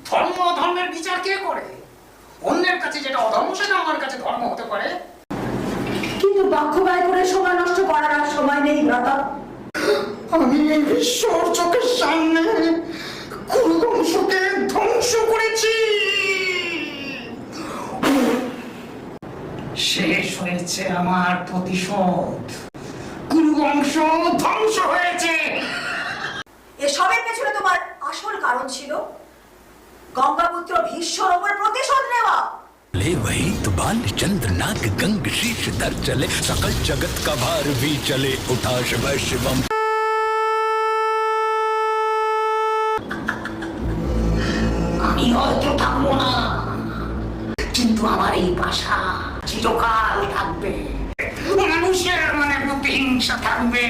ধর্ম ধর্মের বিচার কে করে? অন্যের কাছে যেটা অধর্ম সেটা আমার কাছে ধর্ম হতে পারে। কিন্তু বাক্য ব্যয় করে সময় নষ্ট করার আর সময় নেই ভ্রাতা। আমি বিশ্বর চোখের সামনে কুরুবংশকে ধ্বংস করেছি। শেষ হয়েছে আমার প্রতিশোধ। কুরুবংশ ধ্বংস হয়েছে। এসবের পেছনে তোমার আসল কারণ ছিল গঙ্গাপুত্র ভীষ্মর ওপর প্রতিশোধ নেওয়া। ले वही तो बाल चंद्र नाग गंग शीश धर चले सकल जगत का भार भी चले उठा शिव शिवम। আমি হয়তো থাকবো না, কিন্তু আমার এই ভাষা চিরকাল থাকবে। মানুষের মনে প্রতিহিংসা থাকবে।